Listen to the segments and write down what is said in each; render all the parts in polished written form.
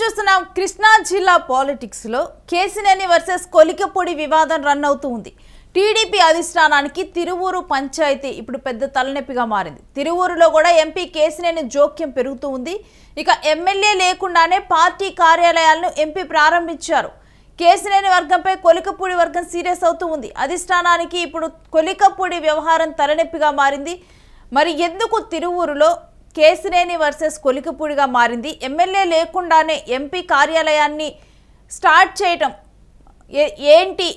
చూస్తున్నాం కృష్ణా జిల్లా పాలిటిక్స్ లో కేసినేని వర్సెస్ కొలికపూడి వివాదం రన్ అవుతుంది. టీడీపీ అధిష్టానానికి తిరువూరు పంచాయతీ ఇప్పుడు పెద్ద తలనొప్పిగా మారింది. తిరువూరులో కూడా ఎంపీ కేసినేని జోక్యం పెరుగుతూ ఉంది. ఇక ఎమ్మెల్యే లేకుండానే పార్టీ కార్యాలయాలను ఎంపీ ప్రారంభించారు. కేసినేని వర్గంపై కొలికపూడి వర్గం సీరియస్ అవుతూ ఉంది. అధిష్టానానికి ఇప్పుడు కొలికపూడి వ్యవహారం తలనొప్పిగా మారింది. మరి ఎందుకు తిరువూరులో కేసినేని వర్సెస్ కొలికపూడిగా మారింది? ఎమ్మెల్యే లేకుండానే ఎంపీ కార్యాలయాన్ని స్టార్ట్ చేయటం ఏంటి?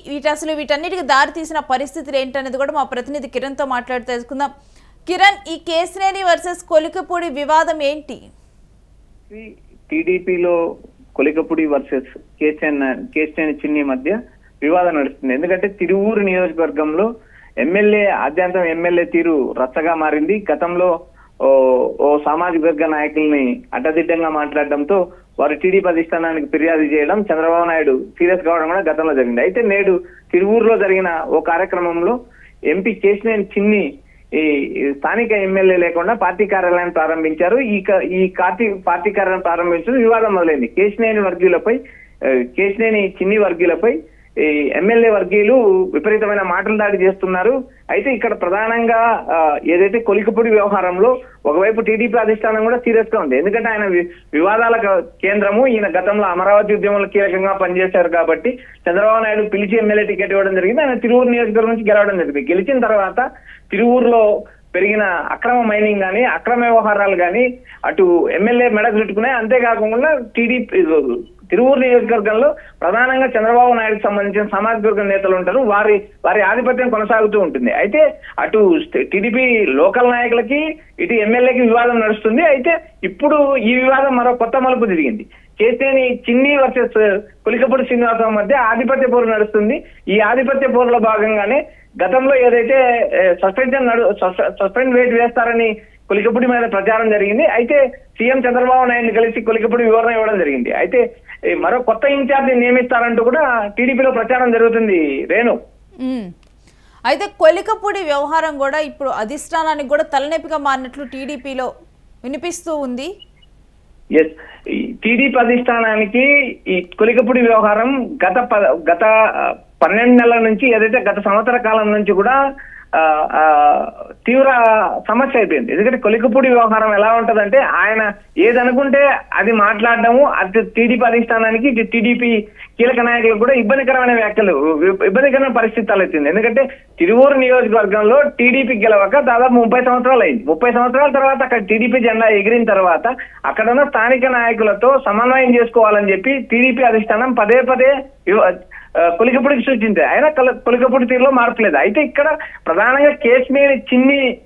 వీటన్నిటికి దారి తీసిన పరిస్థితులు ఏంటనేది కూడా మా ప్రతినిధి కిరణ్తో మాట్లాడి తెలుసుకుందాం. కిరణ్, ఈ కేసినేని వర్సెస్ కొలికపూడి వివాదం ఏంటి? టీడీపీలో కొలికపూడి వర్సెస్ కేసినేని చిన్ని మధ్య వివాదం నడుస్తుంది. ఎందుకంటే తిరువూరు నియోజకవర్గంలో ఆద్యంతం ఎమ్మెల్యే తీరు రచ్చగా మారింది. గతంలో ఓ సామాజిక వర్గ నాయకుల్ని అడ్డదిడ్డంగా మాట్లాడడంతో వారు టీడీపీ అధిష్టానానికి ఫిర్యాదు చేయడం, చంద్రబాబు నాయుడు సీరియస్ కావడం కూడా గతంలో జరిగింది. అయితే నేడు తిరువూరులో జరిగిన ఓ కార్యక్రమంలో ఎంపీ కేసినేని చిన్ని ఈ స్థానిక ఎమ్మెల్యే లేకుండా పార్టీ కార్యాలయాన్ని ప్రారంభించారు. ఈ పార్టీ కార్యాలయం ప్రారంభించడం వివాదం మొదలైంది. కేసినేని చిన్ని వర్గీయులపై ఎమ్మెల్యే వర్గీయులు విపరీతమైన మాటలు దాడి చేస్తున్నారు. అయితే ఇక్కడ ప్రధానంగా ఏదైతే కొలికపూడి వ్యవహారంలో ఒకవైపు టీడీపీ అధిష్టానం కూడా సీరియస్ గా ఉంది. ఎందుకంటే ఆయన వివాదాల కేంద్రము. ఈయన గతంలో అమరావతి ఉద్యమంలో కీలకంగా పనిచేశారు కాబట్టి చంద్రబాబు నాయుడు పిలిచి ఎమ్మెల్యే టికెట్ ఇవ్వడం జరిగింది. ఆయన తిరువూరు నియోజకవర్గం నుంచి గెలవడం జరిగింది. గెలిచిన తర్వాత తిరువూరులో పెరిగిన అక్రమ మైనింగ్ గానీ, అక్రమ వ్యవహారాలు గానీ అటు ఎమ్మెల్యే మెడకు చుట్టుకున్నాయి. అంతేకాకుండా తిరువూరు నియోజకవర్గంలో ప్రధానంగా చంద్రబాబు నాయుడుకి సంబంధించిన సామాజిక వర్గ నేతలు ఉంటారు. వారి ఆధిపత్యం కొనసాగుతూ ఉంటుంది. అయితే అటు టీడీపీ లోకల్ నాయకులకి, ఇటు ఎమ్మెల్యేకి వివాదం నడుస్తుంది. అయితే ఇప్పుడు ఈ వివాదం మరో కొత్త మలుపు తిరిగింది. కేసినేని చిన్ని వర్సెస్ కొలికపూడి శ్రీనివాసరావు మధ్య ఆధిపత్య పోరు నడుస్తుంది. ఈ ఆధిపత్య పోరులో భాగంగానే గతంలో ఏదైతే సస్పెండ్ వేట్ వేస్తారని కొలికపూడి మీద ప్రచారం జరిగింది. అయితే సీఎం చంద్రబాబు నాయుడిని కలిసి కొలికపూడి వివరణ ఇవ్వడం జరిగింది. అయితే మరో కొత్త ఇన్ఛార్జి నియమిస్తారంటూ కూడా టీడీపీలో ప్రచారం జరుగుతుంది. రేణు, అయితే కొలికపూడి వ్యవహారం కూడా ఇప్పుడు అధిష్టానానికి కూడా తలనొప్పిగా మారినట్లు టీడీపీలో వినిపిస్తూ ఉంది. ఎస్, టీడీపీ అధిష్టానానికి ఈ కొలికపూడి వ్యవహారం గత 12 నెలల నుంచి, ఏదైతే గత సంవత్సర కాలం నుంచి కూడా తీవ్ర సమస్య అయిపోయింది. ఎందుకంటే కొలికపూడి వ్యవహారం ఎలా ఉంటదంటే ఆయన ఏదనుకుంటే అది మాట్లాడడము, అది టీడీపీ అధిష్టానానికి, టీడీపీ కీలక నాయకులకు కూడా ఇబ్బందికరమైన పరిస్థితి తలెత్తింది. ఎందుకంటే తిరువూరు నియోజకవర్గంలో టీడీపీ గెలవక దాదాపు 30 సంవత్సరాలు అయింది. 30 సంవత్సరాల తర్వాత అక్కడ టీడీపీ జెండా ఎగిరిన తర్వాత అక్కడ ఉన్న స్థానిక నాయకులతో సమన్వయం చేసుకోవాలని చెప్పి టీడీపీ అధిష్టానం పదే కొలికపూడికి సూచించారు. అయినా కొలికపూడి తీరులో మార్పులేదు. అయితే ఇక్కడ ప్రధానంగా కేసినేని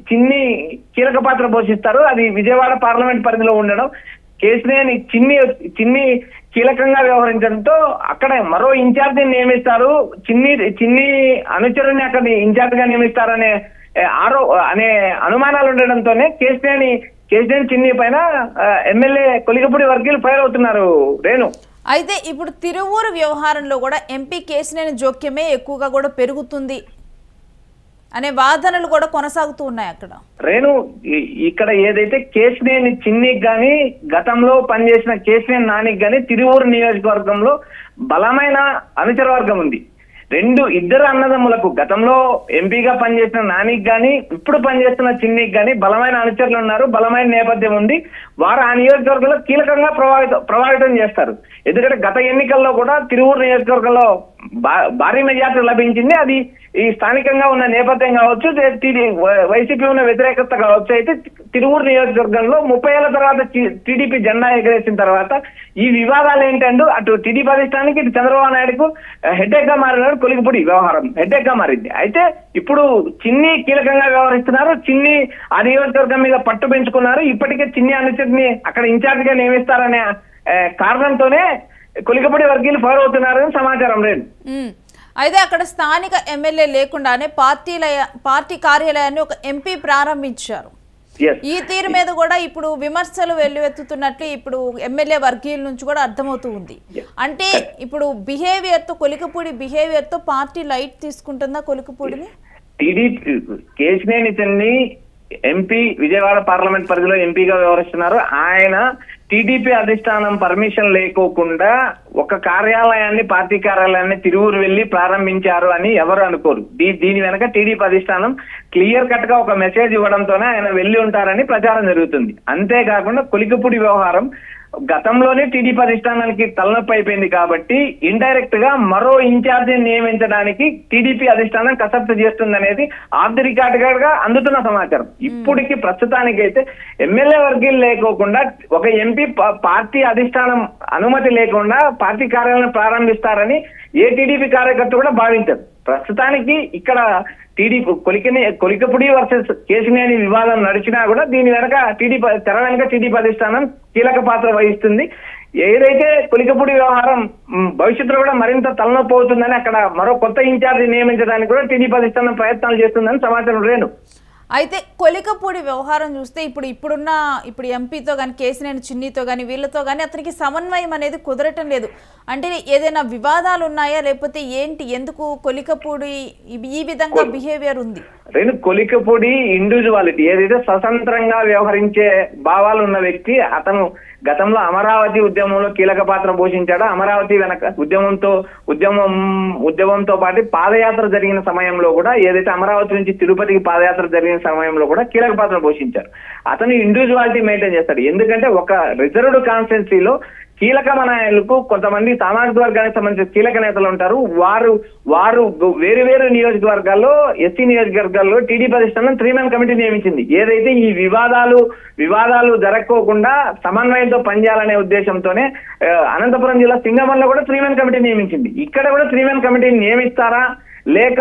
చిన్ని కీలక పాత్ర పోషిస్తారు. అది విజయవాడ పార్లమెంట్ పరిధిలో ఉండడం, కేసినేని చిన్ని కీలకంగా వ్యవహరించడంతో అక్కడ మరో ఇన్ఛార్జిని నియమిస్తారు. చిన్ని అనుచరుని అక్కడ ఇన్ఛార్జ్ గా నియమిస్తారనే అనుమానాలు ఉండడంతోనే కేసినేని చిన్ని పైన ఎమ్మెల్యే కొలికపూడి వర్గీయులు ఫైర్ అవుతున్నారు. రేణు, అయితే ఇప్పుడు తిరువూరు వ్యవహారంలో కూడా ఎంపీ కేసినేని జోక్యమే ఎక్కువగా కూడా పెరుగుతుంది అనే వాదనలు కూడా కొనసాగుతూ ఉన్నాయి అక్కడ. రేణు, ఇక్కడ ఏదైతే కేసినేని చిన్నికి గాని, గతంలో పనిచేసిన కేసినేని నానికి గాని తిరువూరు నియోజకవర్గంలో బలమైన అనుచర వర్గం ఉంది. ఇద్దరు అన్నదమ్ములకు, గతంలో ఎంపీగా పనిచేసిన నానికి గాని, ఇప్పుడు పనిచేస్తున్న చిన్నికి గాని బలమైన అనుచరులు ఉన్నారు. బలమైన నేపథ్యం ఉంది. వారు ఆ నియోజకవర్గంలో కీలకంగా ప్రభావితం చేస్తారు. ఎందుకంటే గత ఎన్నికల్లో కూడా తిరువూరు నియోజకవర్గంలో భారీ మెజార్టీ లభించింది. అది ఈ స్థానికంగా ఉన్న నేపథ్యం కావచ్చు, వైసీపీ ఉన్న వ్యతిరేకత కావచ్చు. అయితే తిరువూరు నియోజకవర్గంలో 30 ఏళ్ల తర్వాత టీడీపీ జెండా ఎగరేసిన తర్వాత ఈ వివాదాలు ఏంటంటే అటు టీడీపీ అధిష్టానానికి, ఇటు చంద్రబాబు నాయుడుకు హెడ్ఏక్ గా మారినారు. కొలికపూడి వ్యవహారం హెడ్ఏక్ గా మారింది. అయితే ఇప్పుడు చిన్ని కీలకంగా వ్యవహరిస్తున్నారు. చిన్ని ఆ నియోజకవర్గం మీద పట్టు పెంచుకున్నారు. ఇప్పటికే చిన్ని అనుచరుని అక్కడ ఇన్ఛార్జ్ గా నియమిస్తారనే కారణంతోనే కొలికపూడి వర్గీయులు ఫైర్ అవుతున్నారని సమాచారం. లేదు, అయితే అక్కడ స్థానిక ఎమ్మెల్యే లేకుండానే పార్టీ కార్యాలయాన్ని ఒక ఎంపీ ప్రారంభించారు. ఈ తీరు మీద కూడా ఇప్పుడు విమర్శలు వెల్లువెత్తుతున్నట్లు ఇప్పుడు ఎమ్మెల్యే వర్గీయుల నుంచి కూడా అర్థమవుతూ ఉంది. అంటే ఇప్పుడు కొలికపూడి బిహేవియర్ తో పార్టీ లైట్ తీసుకుంటుందా కొలికపూడిని? టీడీపీ కేసినేని చిన్ని ఎంపీ విజయవాడ పార్లమెంట్ పరిధిలో ఎంపీగా వ్యవహరిస్తున్నారు. ఆయన టీడీపీ అధిష్టానం పర్మిషన్ లేకోకుండా ఒక కార్యాలయాన్ని, పార్టీ కార్యాలయాన్ని తిరువురు వెళ్లి ప్రారంభించారు అని ఎవరు అనుకోరు. దీని వెనక టీడీపీ అధిష్టానం క్లియర్ కట్ గా ఒక మెసేజ్ ఇవ్వడంతోనే ఆయన వెళ్లి ఉంటారని ప్రచారం జరుగుతుంది. అంతేకాకుండా కొలికపూడి వ్యవహారం గతంలోనే టీడీపీ అధిష్టానానికి తలనొప్పి అయిపోయింది కాబట్టి ఇండైరెక్ట్ గా మరో ఇన్ఛార్జిని నియమించడానికి టీడీపీ అధిష్టానం కసరత్తు చేస్తుందనేది ఆఫ్ ది రికార్డ్ గా అందుతున్న సమాచారం. ఇప్పటికి ప్రస్తుతానికైతే ఎమ్మెల్యే వర్గీలు లేకోకుండా ఒక ఎంపీ పార్టీ అధిష్టానం అనుమతి లేకుండా పార్టీ కార్యాలయం ప్రారంభిస్తారని ఏ టీడీపీ కార్యకర్త కూడా భావించారు. ప్రస్తుతానికి ఇక్కడ కొలికపూడి వర్సెస్ కేశినేని వివాదం నడిచినా కూడా దీని వెనక తెర వెనక టీడీపీ అధిష్టానం కీలక పాత్ర వహిస్తుంది. ఏదైతే కొలికపూడి వ్యవహారం భవిష్యత్తులో కూడా మరింత తలనొప్పి అవుతుందని అక్కడ మరో కొత్త ఇన్ఛార్జి నియమించడానికి కూడా టీడీపీ అధిష్టానం ప్రయత్నాలు చేస్తుందని సమాచారం లేదు. అయితే కొలికపూడి వ్యవహారం చూస్తే ఇప్పుడు ఎంపీతో కానీ కేసినేని చిన్నితో కానీ వీళ్ళతో కానీ అతనికి సమన్వయం అనేది కుదరటం లేదు. అంటే ఏదైనా వివాదాలు ఉన్నాయా, లేకపోతే ఏంటి, ఎందుకు కొలికపూడి ఈ విధంగా బిహేవియర్ ఉంది? కొలికపూడి ఇండివిజువాలిటీ ఏదైతే స్వతంత్రంగా వ్యవహరించే భావాలు ఉన్న వ్యక్తి. అతను గతంలో అమరావతి ఉద్యమంలో కీలక పాత్ర పోషించాడు. అమరావతి వెనక ఉద్యమంతో పాటు పాదయాత్ర జరిగిన సమయంలో కూడా, ఏదైతే అమరావతి నుంచి తిరుపతికి పాదయాత్ర జరిగిన సమయంలో కూడా కీలక పాత్ర పోషించారు. అతను ఇండివిజువాలిటీ మెయింటైన్ చేస్తాడు. ఎందుకంటే ఒక రిజర్వ్డ్ కాన్స్టిట్యున్సీలో కీలక నాయకులకు కొంతమంది సామాజిక వర్గానికి సంబంధించిన కీలక నేతలు ఉంటారు. వారు వేరు నియోజకవర్గాల్లో, ఎస్సీ నియోజకవర్గాల్లో టీడీపీ అధిష్టానం 3-man కమిటీ నియమించింది. ఏదైతే ఈ వివాదాలు జరగకోకుండా సమన్వయంతో పనిచేయాలనే ఉద్దేశంతోనే అనంతపురం జిల్లా సింగమంలో కూడా 3-man కమిటీ నియమించింది. ఇక్కడ కూడా 3-man కమిటీని నియమిస్తారా, లేక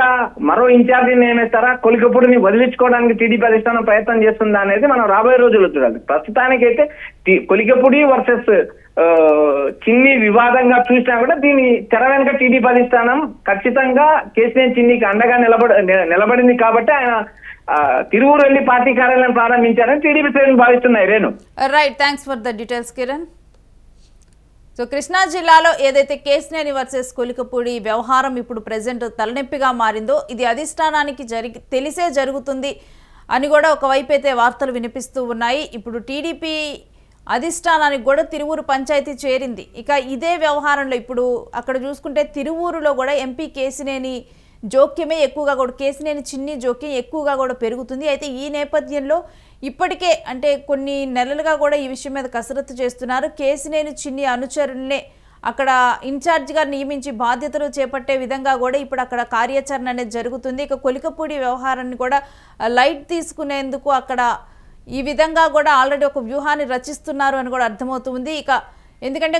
మరో ఇన్ఛార్జిని నియమిస్తారా, కొలికపూడిని వదిలించుకోవడానికి టీడీపీ అధిష్టానం ప్రయత్నం చేస్తుందా అనేది మనం రాబోయే రోజుల్లో చూడాలి. ప్రస్తుతానికైతే కొలికపూడి వర్సెస్ చిన్ని వివాదంగా చూసినా కూడా దీని తెర వెనుక టీడీపీ అధిష్టానం ఖచ్చితంగా కేసీఆర్ చిన్నికి అండగా నిలబడింది కాబట్టి ఆయన తిరువురు వెళ్లి పార్టీ కార్యాలయం ప్రారంభించారని టీడీపీ శ్రేణులు భావిస్తున్నాయి. Renu, right, thanks for the details Kiran. So Krishna జిల్లాలో ఏదైతే కేసినేని వర్సెస్ కొలికపూడి వ్యవహారం ఇప్పుడు ప్రెజెంట్ తలనొప్పిగా మారిందో, ఇది అధిష్టానానికి తెలిసే జరుగుతుంది అని కూడా ఒకవైపు అయితే వార్తలు వినిపిస్తూ ఉన్నాయి. ఇప్పుడు టీడీపీ అధిష్టానానికి కూడా తిరువూరు పంచాయతీ చేరింది. ఇక ఇదే వ్యవహారంలో ఇప్పుడు అక్కడ చూసుకుంటే తిరువూరులో కూడా ఎంపీ కేసినేని జోక్యమే ఎక్కువగా కూడా, కేసినేని చిన్ని జోక్యం ఎక్కువగా కూడా పెరుగుతుంది. అయితే ఈ నేపథ్యంలో ఇప్పటికే అంటే కొన్ని నెలలుగా కూడా ఈ విషయం మీద కసరత్తు చేస్తున్నారు. కేసినేని చిన్ని అనుచరులనే అక్కడ ఇన్ఛార్జిగా నియమించి బాధ్యతలు చేపట్టే విధంగా కూడా ఇప్పుడు అక్కడ కార్యాచరణ అనేది జరుగుతుంది. ఇక కొలికపూడి వ్యవహారాన్ని కూడా లైట్ తీసుకునేందుకు అక్కడ ఈ విధంగా కూడా ఆల్రెడీ ఒక వ్యూహాన్ని రచిస్తున్నారు అని కూడా అర్థమవుతుంది. ఇక ఎందుకంటే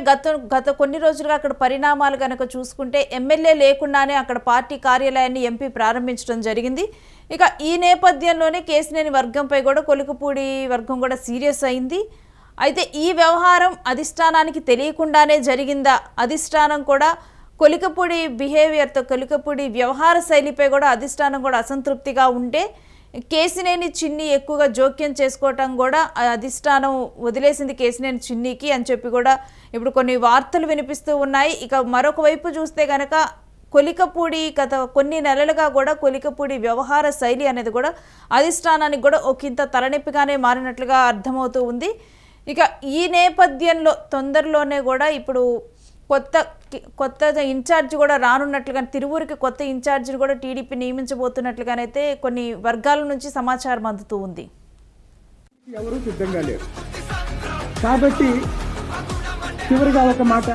గత కొన్ని రోజులుగా అక్కడ పరిణామాలు కనుక చూసుకుంటే ఎమ్మెల్యే లేకుండానే అక్కడ పార్టీ కార్యాలయాన్ని ఎంపీ ప్రారంభించడం జరిగింది. ఇక ఈ నేపథ్యంలోనే కేసినేని వర్గంపై కూడా కొలికపూడి వర్గం కూడా సీరియస్ అయింది. అయితే ఈ వ్యవహారం అధిష్టానానికి తెలియకుండానే జరిగిందా, అధిష్టానం కూడా కొలికపూడి బిహేవియర్తో, కొలికపూడి వ్యవహార శైలిపై కూడా అధిష్టానం కూడా అసంతృప్తిగా ఉంటే కేసినేని చిన్ని ఎక్కువగా జోక్యం చేసుకోవటం కూడా అధిష్టానం వదిలేసింది కేసినేని చిన్నికి అని చెప్పి కూడా ఇప్పుడు కొన్ని వార్తలు వినిపిస్తూ ఉన్నాయి. ఇక మరొక వైపు చూస్తే కనుక కొలికపూడి గత కొన్ని నెలలుగా కూడా కొలికపూడి వ్యవహార శైలి అనేది కూడా అధిష్టానానికి కూడా ఒకంత తలనొప్పిగానే మారినట్లుగా అర్థమవుతూ ఉంది. ఇక ఈ నేపథ్యంలో తొందరలోనే కూడా ఇప్పుడు కొత్త ఇన్ఛార్జ్ కూడా రానున్నట్లుగా, తిరువూరుకి కొత్త ఇన్ఛార్జిని కూడా టీడీపీ నియమించబోతున్నట్లుగానైతే కొన్ని వర్గాల నుంచి సమాచారం అందుతూ ఉంది. ఎవరు సిద్ధంగా లేరు కాబట్టి చివరిగా ఒక మాట